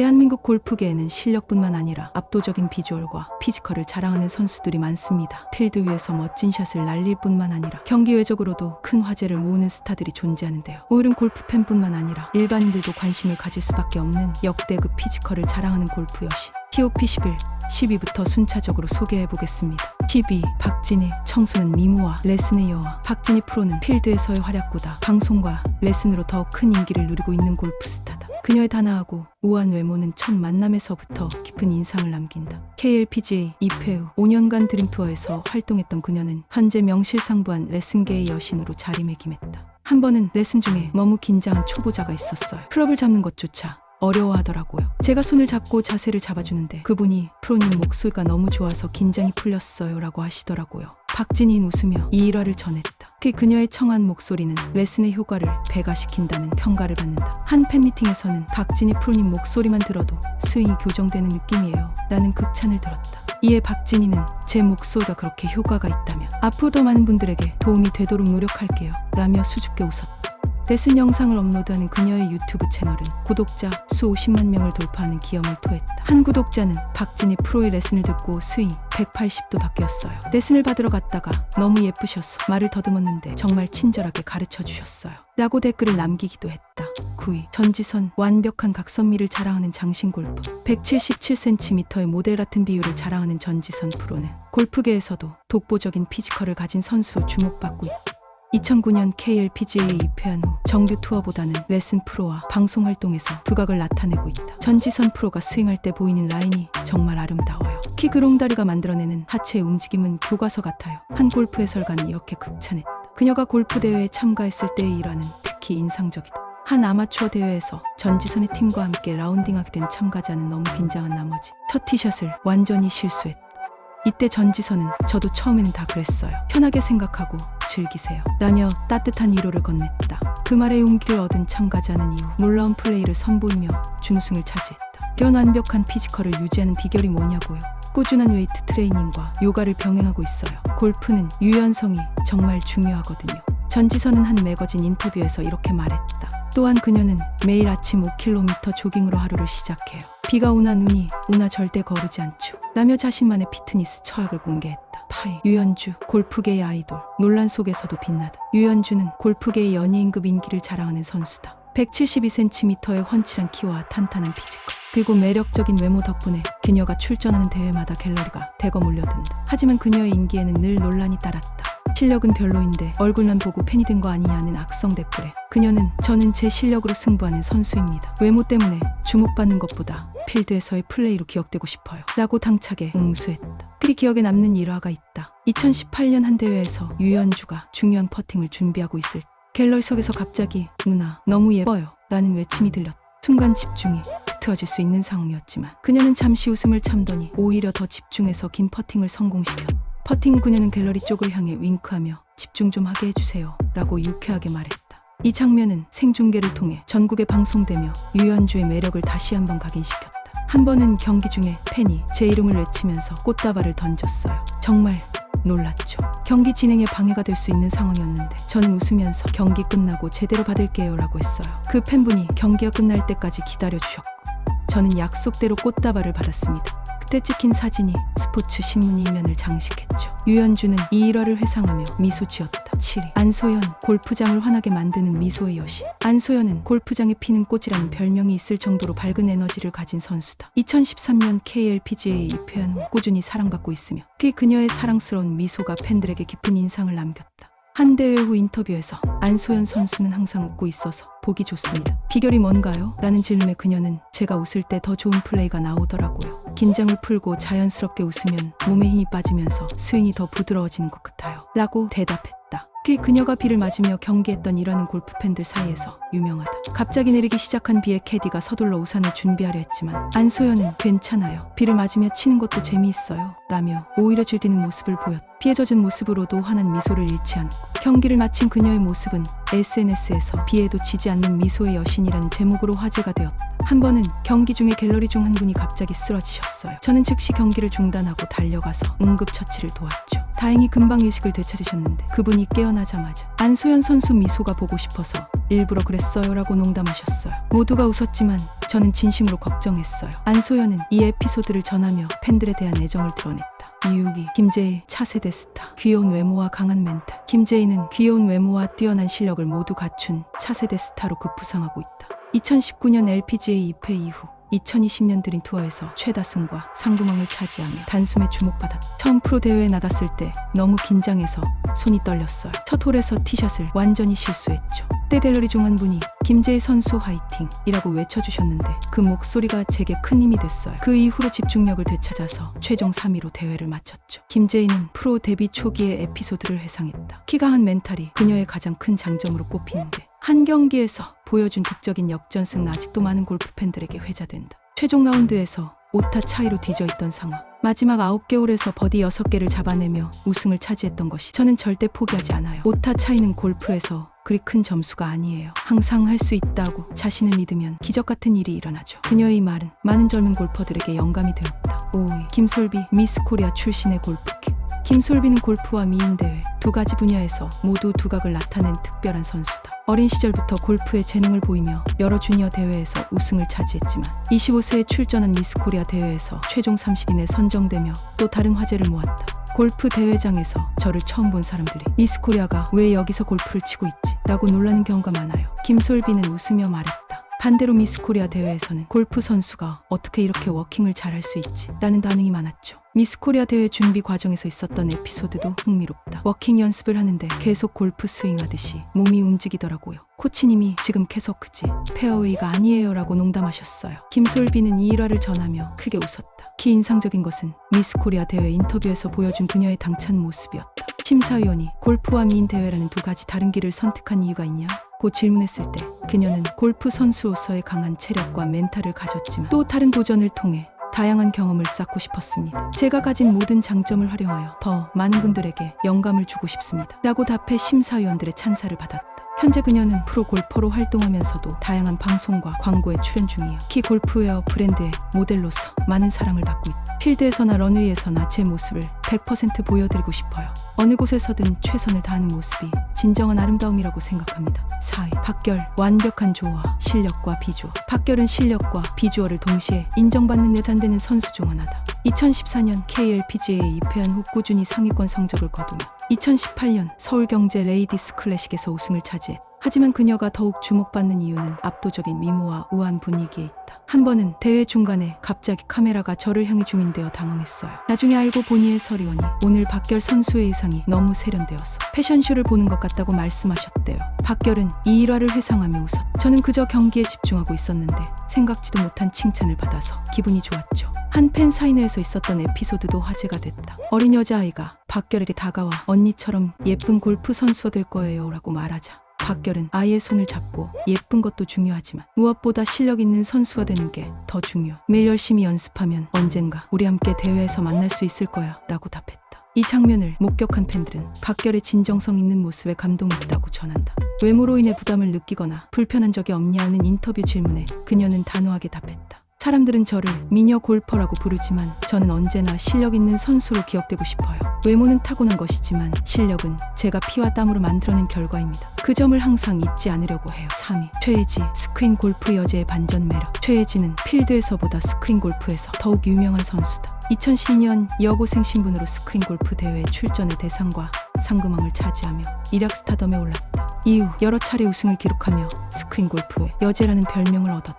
대한민국 골프계에는 실력뿐만 아니라 압도적인 비주얼과 피지컬을 자랑하는 선수들이 많습니다. 필드 위에서 멋진 샷을 날릴 뿐만 아니라 경기 외적으로도 큰 화제를 모으는 스타들이 존재하는데요. 오늘은 골프 팬뿐만 아니라 일반인들도 관심을 가질 수밖에 없는 역대급 피지컬을 자랑하는 골프 여신 TOP 11, 10위부터 순차적으로 소개해보겠습니다. 10위 박진희. 청소년 미모와 레슨의 여왕 박진희 프로는 필드에서의 활약보다 방송과 레슨으로 더 큰 인기를 누리고 있는 골프 스타다. 그녀의 단아하고 우아한 외모는 첫 만남에서부터 깊은 인상을 남긴다. KLPGA 2회 후 5년간 드림투어에서 활동했던 그녀는 현재 명실상부한 레슨계의 여신으로 자리매김했다. 한 번은 레슨 중에 너무 긴장한 초보자가 있었어요. 클럽을 잡는 것조차 어려워하더라고요. 제가 손을 잡고 자세를 잡아주는데 그분이 프로님 목소리가 너무 좋아서 긴장이 풀렸어요 라고 하시더라고요. 박진희는 웃으며 이 일화를 전했다. 그녀의 청한 목소리는 레슨의 효과를 배가시킨다는 평가를 받는다. 한 팬미팅에서는 박진희 프로님 목소리만 들어도 스윙이 교정되는 느낌이에요 라는 극찬을 들었다. 이에 박진희는 제 목소리가 그렇게 효과가 있다면 앞으로 더 많은 분들에게 도움이 되도록 노력할게요 라며 수줍게 웃었다. 레슨 영상을 업로드하는 그녀의 유튜브 채널은 구독자 수 50만 명을 돌파하는 기염을 토했다. 한 구독자는 박진희 프로의 레슨을 듣고 스윙 180도 바뀌었어요. 레슨을 받으러 갔다가 너무 예쁘셔서 말을 더듬었는데 정말 친절하게 가르쳐 주셨어요 라고 댓글을 남기기도 했다. 9위 전지선. 완벽한 각선미를 자랑하는 장신 골프 177cm의 모델 같은 비율을 자랑하는 전지선 프로는 골프계에서도 독보적인 피지컬을 가진 선수로 주목받고 있다. 2009년 KLPGA 2패한 후 정규 투어보다는 레슨 프로와 방송 활동에서 두각을 나타내고 있다. 전지선 프로가 스윙할 때 보이는 라인이 정말 아름다워요. 키 그롱다리가 만들어내는 하체의 움직임은 교과서 같아요. 한 골프 해설가는 이렇게 극찬했다. 그녀가 골프 대회에 참가했을 때의 일화는 특히 인상적이다. 한 아마추어 대회에서 전지선의 팀과 함께 라운딩하게 된 참가자는 너무 긴장한 나머지 첫 티샷을 완전히 실수했다. 이때 전지선은 저도 처음에는 다 그랬어요. 편하게 생각하고 즐기세요 라며 따뜻한 위로를 건넸다. 그 말에 용기를 얻은 참가자는 이후 놀라운 플레이를 선보이며 준우승을 차지했다. 이런 완벽한 피지컬을 유지하는 비결이 뭐냐고요? 꾸준한 웨이트 트레이닝과 요가를 병행하고 있어요. 골프는 유연성이 정말 중요하거든요. 전지선은 한 매거진 인터뷰에서 이렇게 말했다. 또한 그녀는 매일 아침 5km 조깅으로 하루를 시작해요. 비가 오나 눈이 오나 절대 거르지 않죠 라며 자신만의 피트니스 처학을 공개했다. 8위 유현주. 골프계의 아이돌. 논란 속에서도 빛나다. 유현주는 골프계의 연예인급 인기를 자랑하는 선수다. 172cm의 훤칠한 키와 탄탄한 피지컬 그리고 매력적인 외모 덕분에 그녀가 출전하는 대회마다 갤러리가 대거 몰려든다. 하지만 그녀의 인기에는 늘 논란이 따랐다. 실력은 별로인데 얼굴만 보고 팬이 된 거 아니냐는 악성 댓글에 그녀는 저는 제 실력으로 승부하는 선수입니다. 외모 때문에 주목받는 것보다 필드에서의 플레이로 기억되고 싶어요 라고 당차게 응수했다. 그리 기억에 남는 일화가 있다. 2018년 한 대회에서 유현주가 중요한 퍼팅을 준비하고 있을 때 갤러리석에서 갑자기 누나 너무 예뻐요 라는 외침이 들렸다. 순간 집중이 흐트러질 수 있는 상황이었지만 그녀는 잠시 웃음을 참더니 오히려 더 집중해서 긴 퍼팅을 성공시켰다. 퍼팅 후 그녀는 갤러리 쪽을 향해 윙크하며 집중 좀 하게 해주세요 라고 유쾌하게 말했다. 이 장면은 생중계를 통해 전국에 방송되며 유현주의 매력을 다시 한번 각인시켰다. 한 번은 경기 중에 팬이 제 이름을 외치면서 꽃다발을 던졌어요. 정말 놀랐죠. 경기 진행에 방해가 될 수 있는 상황이었는데 저는 웃으면서 경기 끝나고 제대로 받을게요 라고 했어요. 그 팬분이 경기가 끝날 때까지 기다려주셨고 저는 약속대로 꽃다발을 받았습니다. 그때 찍힌 사진이 스포츠 신문 1면을 장식했죠. 유현주는 이 일화를 회상하며 미소 지었다. 7위 안소연. 골프장을 환하게 만드는 미소의 여신. 안소연은 골프장에 피는 꽃이라는 별명이 있을 정도로 밝은 에너지를 가진 선수다. 2013년 KLPGA 2패한 후 꾸준히 사랑받고 있으며 그녀의 사랑스러운 미소가 팬들에게 깊은 인상을 남겼다. 한 대회 후 인터뷰에서 안소연 선수는 항상 웃고 있어서 보기 좋습니다. 비결이 뭔가요? 라는 질문에 그녀는 제가 웃을 때 더 좋은 플레이가 나오더라고요. 긴장을 풀고 자연스럽게 웃으면 몸에 힘이 빠지면서 스윙이 더 부드러워지는 것 같아요 라고 대답했다. 그녀가 비를 맞으며 경기했던 일화는 골프 팬들 사이에서 유명하다. 갑자기 내리기 시작한 비에 캐디가 서둘러 우산을 준비하려 했지만 안소연은 괜찮아요. 비를 맞으며 치는 것도 재미있어요 라며 오히려 즐기는 모습을 보였다. 비에 젖은 모습으로도 환한 미소를 잃지 않고 경기를 마친 그녀의 모습은 SNS에서 비에도 지지 않는 미소의 여신이라는 제목으로 화제가 되었다. 한 번은 경기 중에 갤러리 중 한 분이 갑자기 쓰러지셨어요. 저는 즉시 경기를 중단하고 달려가서 응급처치를 도왔죠. 다행히 금방 의식을 되찾으셨는데 그분이 깨어나자마자 안소연 선수 미소가 보고 싶어서 일부러 그랬어요라고 농담하셨어요. 모두가 웃었지만 저는 진심으로 걱정했어요. 안소연은 이 에피소드를 전하며 팬들에 대한 애정을 드러냈다. 이유기, 김재희, 차세대 스타, 귀여운 외모와 강한 멘탈. 김재희는 귀여운 외모와 뛰어난 실력을 모두 갖춘 차세대 스타로 급부상하고 있다. 2019년 LPGA 2패 이후 2020년 드림 투어에서 최다승과 상금왕을 차지하며 단숨에 주목받았다. 처음 프로 대회에 나갔을 때 너무 긴장해서 손이 떨렸어요. 첫 홀에서 티샷을 완전히 실수했죠. 그때 갤러리 중 한 분이 김재희 선수 화이팅! 이라고 외쳐주셨는데 그 목소리가 제게 큰 힘이 됐어요. 그 이후로 집중력을 되찾아서 최종 3위로 대회를 마쳤죠. 김재희는 프로 데뷔 초기의 에피소드를 회상했다. 키가 한 멘탈이 그녀의 가장 큰 장점으로 꼽히는데 한 경기에서 보여준 극적인 역전승은 아직도 많은 골프 팬들에게 회자된다. 최종 라운드에서 5타 차이로 뒤져있던 상황. 마지막 9개 홀에서 버디 6개를 잡아내며 우승을 차지했던 것이 저는 절대 포기하지 않아요. 5타 차이는 골프에서 그리 큰 점수가 아니에요. 항상 할 수 있다고 자신을 믿으면 기적 같은 일이 일어나죠. 그녀의 이 말은 많은 젊은 골퍼들에게 영감이 되었다. 5위 김솔비 미스 코리아 출신의 골프계. 김솔비는 골프와 미인대회 두 가지 분야에서 모두 두각을 나타낸 특별한 선수다. 어린 시절부터 골프에 재능을 보이며 여러 주니어 대회에서 우승을 차지했지만 25세에 출전한 미스코리아 대회에서 최종 30인에 선정되며 또 다른 화제를 모았다. 골프 대회장에서 저를 처음 본 사람들이 미스코리아가 왜 여기서 골프를 치고 있지? 라고 놀라는 경우가 많아요. 김솔비는 웃으며 말했다. 반대로 미스코리아 대회에서는 골프 선수가 어떻게 이렇게 워킹을 잘할 수 있지? 라는 반응이 많았죠. 미스코리아 대회 준비 과정에서 있었던 에피소드도 흥미롭다. 워킹 연습을 하는데 계속 골프 스윙하듯이 몸이 움직이더라고요. 코치님이 지금 계속 그지 페어웨이가 아니에요 라고 농담하셨어요. 김솔비는 이 일화를 전하며 크게 웃었다. 특히 인상적인 것은 미스코리아 대회 인터뷰에서 보여준 그녀의 당찬 모습이었다. 심사위원이 골프와 미인 대회라는 두 가지 다른 길을 선택한 이유가 있냐? 고 질문했을 때 그녀는 골프 선수로서의 강한 체력과 멘탈을 가졌지만 또 다른 도전을 통해 다양한 경험을 쌓고 싶었습니다. 제가 가진 모든 장점을 활용하여 더 많은 분들에게 영감을 주고 싶습니다. 라고 답해 심사위원들의 찬사를 받았다. 현재 그녀는 프로 골퍼로 활동하면서도 다양한 방송과 광고에 출연 중이에요. 키 골프웨어 브랜드의 모델로서 많은 사랑을 받고 있다. 필드에서나 런웨이에서나 제 모습을 100% 보여드리고 싶어요. 어느 곳에서든 최선을 다하는 모습이 진정한 아름다움이라고 생각합니다. 4위 박결 완벽한 조화 실력과 비주얼. 박결은 실력과 비주얼을 동시에 인정받는 데 단되는 선수 중 하나다. 2014년 KLPGA 2패한 후 꾸준히 상위권 성적을 거두며 2018년 서울경제 레이디스 클래식에서 우승을 차지했다. 하지만 그녀가 더욱 주목받는 이유는 압도적인 미모와 우아한 분위기에 있다. 한 번은 대회 중간에 갑자기 카메라가 저를 향해 줌인되어 당황했어요. 나중에 알고 보니 해설위원이 오늘 박결 선수의 의상이 너무 세련되어서 패션쇼를 보는 것 같다고 말씀하셨대요. 박결은 이 일화를 회상하며 웃었다. 저는 그저 경기에 집중하고 있었는데 생각지도 못한 칭찬을 받아서 기분이 좋았죠. 한 팬 사인회에서 있었던 에피소드도 화제가 됐다. 어린 여자아이가 박결에게 다가와 언니처럼 예쁜 골프 선수가 될 거예요 라고 말하자 박결은 아이의 손을 잡고 예쁜 것도 중요하지만 무엇보다 실력 있는 선수가 되는 게 더 중요해. 매일 열심히 연습하면 언젠가 우리 함께 대회에서 만날 수 있을 거야 라고 답했다. 이 장면을 목격한 팬들은 박결의 진정성 있는 모습에 감동했다고 전한다. 외모로 인해 부담을 느끼거나 불편한 적이 없냐는 인터뷰 질문에 그녀는 단호하게 답했다. 사람들은 저를 미녀 골퍼라고 부르지만 저는 언제나 실력 있는 선수로 기억되고 싶어요. 외모는 타고난 것이지만 실력은 제가 피와 땀으로 만들어낸 결과입니다. 그 점을 항상 잊지 않으려고 해요. 3위 최혜지 스크린 골프 여제의 반전 매력. 최혜지는 필드에서보다 스크린 골프에서 더욱 유명한 선수다. 2012년 여고생 신분으로 스크린 골프 대회에 출전해 대상과 상금왕을 차지하며 이력 스타덤에 올랐다. 이후 여러 차례 우승을 기록하며 스크린 골프의 여제라는 별명을 얻었다.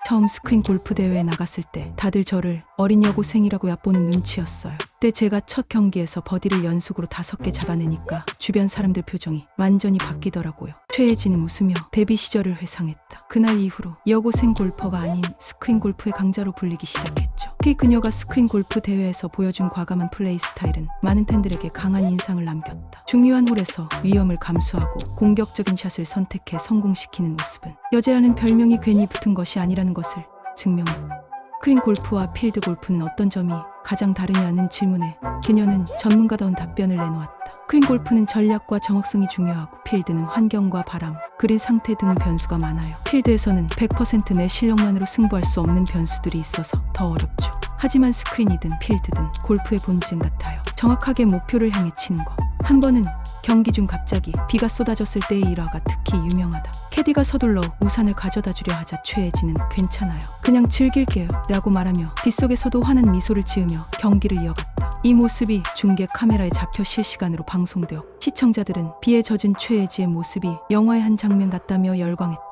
처음 스크린 골프 대회에 나갔을 때 다들 저를 어린 여고생이라고 얕보는 눈치였어요. 그때 제가 첫 경기에서 버디를 연속으로 5개 잡아내니까 주변 사람들 표정이 완전히 바뀌더라고요. 최혜진은 웃으며 데뷔 시절을 회상했다. 그날 이후로 여고생 골퍼가 아닌 스크린 골프의 강자로 불리기 시작했죠. 특히 그녀가 스크린 골프 대회에서 보여준 과감한 플레이 스타일은 많은 팬들에게 강한 인상을 남겼다. 중요한 홀에서 위험을 감수하고 공격적인 샷을 선택해 성공시키는 모습은 여제하는 별명이 괜히 붙은 것이 아니라는 것을 증명했다. 스크린 골프와 필드 골프는 어떤 점이 가장 다르냐는 질문에 그녀는 전문가다운 답변을 내놓았다. 스크린 골프는 전략과 정확성이 중요하고 필드는 환경과 바람, 그린 상태 등 변수가 많아요. 필드에서는 100% 내 실력만으로 승부할 수 없는 변수들이 있어서 더 어렵죠. 하지만 스크린이든 필드든 골프의 본질은 같아요. 정확하게 목표를 향해 치는 거. 한 번은 경기 중 갑자기 비가 쏟아졌을 때의 일화가 특히 유명하다. 캐디가 서둘러 우산을 가져다 주려 하자 최혜진은 괜찮아요. 그냥 즐길게요. 라고 말하며 뒷속에서도 환한 미소를 지으며 경기를 이어갔다. 이 모습이 중계 카메라에 잡혀 실시간으로 방송되어 시청자들은 비에 젖은 최혜지의 모습이 영화의 한 장면 같다며 열광했다.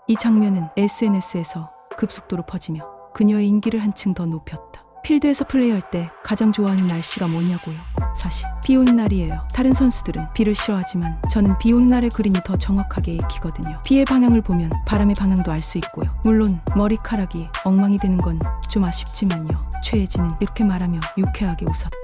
이 장면은 SNS에서 급속도로 퍼지며 그녀의 인기를 한층 더 높였다. 필드에서 플레이할 때 가장 좋아하는 날씨가 뭐냐고요? 사실 비 오는 날이에요. 다른 선수들은 비를 싫어하지만 저는 비 오는 날의 그림이 더 정확하게 익히거든요. 비의 방향을 보면 바람의 방향도 알 수 있고요. 물론 머리카락이 엉망이 되는 건 좀 아쉽지만요. 최혜진은 이렇게 말하며 유쾌하게 웃었다.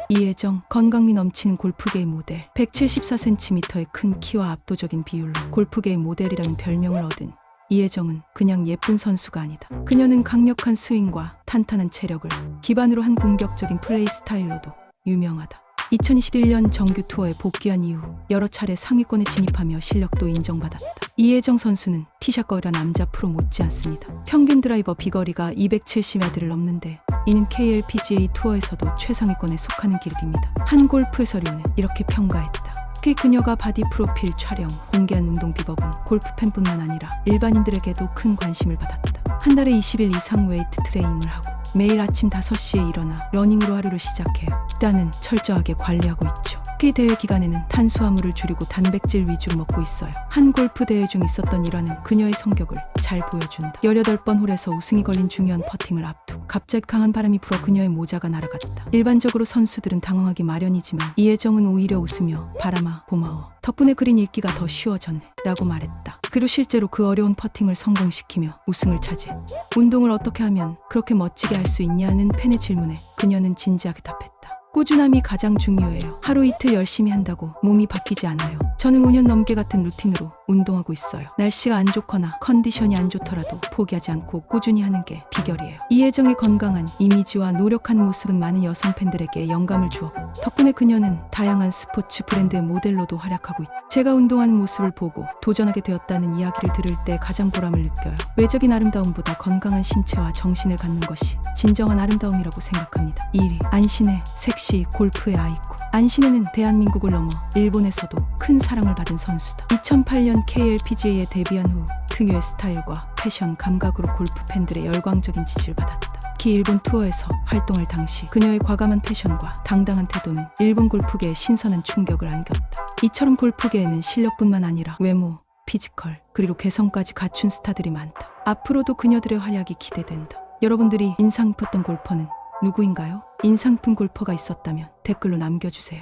이혜정, 건강미 넘치는 골프계의 모델. 174cm의 큰 키와 압도적인 비율로 골프계의 모델이라는 별명을 얻은 이혜정은 그냥 예쁜 선수가 아니다. 그녀는 강력한 스윙과 탄탄한 체력을 기반으로 한 공격적인 플레이 스타일로도 유명하다. 2021년 정규 투어에 복귀한 이후 여러 차례 상위권에 진입하며 실력도 인정받았다. 이혜정 선수는 티샷거리라 남자 프로 못지않습니다. 평균 드라이버 비거리가 270야드를 넘는데 이는 KLPGA 투어에서도 최상위권에 속하는 기록입니다. 한 골프 해설위원은 이렇게 평가했다. 특히 그녀가 바디 프로필 촬영, 공개한 운동 비법은 골프 팬뿐만 아니라 일반인들에게도 큰 관심을 받았다. 한 달에 20일 이상 웨이트 트레이닝을 하고 매일 아침 5시에 일어나 러닝으로 하루를 시작해요. 일단은 철저하게 관리하고 있죠. 특히 대회 기간에는 탄수화물을 줄이고 단백질 위주로 먹고 있어요. 한 골프 대회 중 있었던 일화는 그녀의 성격을 잘 보여준다. 18번 홀에서 우승이 걸린 중요한 퍼팅을 앞두고 갑자기 강한 바람이 불어 그녀의 모자가 날아갔다. 일반적으로 선수들은 당황하기 마련이지만 이혜정은 오히려 웃으며 바람아 고마워. 덕분에 그린 읽기가 더 쉬워졌네 라고 말했다. 그리고 실제로 그 어려운 퍼팅을 성공시키며 우승을 차지해. 운동을 어떻게 하면 그렇게 멋지게 할 수 있냐는 팬의 질문에 그녀는 진지하게 답했다. 꾸준함이 가장 중요해요. 하루 이틀 열심히 한다고 몸이 바뀌지 않아요. 저는 5년 넘게 같은 루틴으로 운동하고 있어요. 날씨가 안 좋거나 컨디션이 안 좋더라도 포기하지 않고 꾸준히 하는 게 비결이에요. 이혜정의 건강한 이미지와 노력한 모습은 많은 여성 팬들에게 영감을 주었고 덕분에 그녀는 다양한 스포츠 브랜드의 모델로도 활약하고 있다. 제가 운동하는 모습을 보고 도전하게 되었다는 이야기를 들을 때 가장 보람을 느껴요. 외적인 아름다움보다 건강한 신체와 정신을 갖는 것이 진정한 아름다움이라고 생각합니다. 1위 안신혜 섹시 골프의 아이콘. 안신혜는 대한민국을 넘어 일본에서도 큰 사랑을 받은 선수다. 2008년 KLPGA에 데뷔한 후 특유의 스타일과 패션 감각으로 골프 팬들의 열광적인 지지를 받았다. 특히 일본 투어에서 활동할 당시 그녀의 과감한 패션과 당당한 태도는 일본 골프계에 신선한 충격을 안겼다. 이처럼 골프계에는 실력뿐만 아니라 외모, 피지컬, 그리고 개성까지 갖춘 스타들이 많다. 앞으로도 그녀들의 활약이 기대된다. 여러분들이 인상 깊었던 골퍼는 누구인가요? 인상 깊은 골퍼가 있었다면 댓글로 남겨주세요.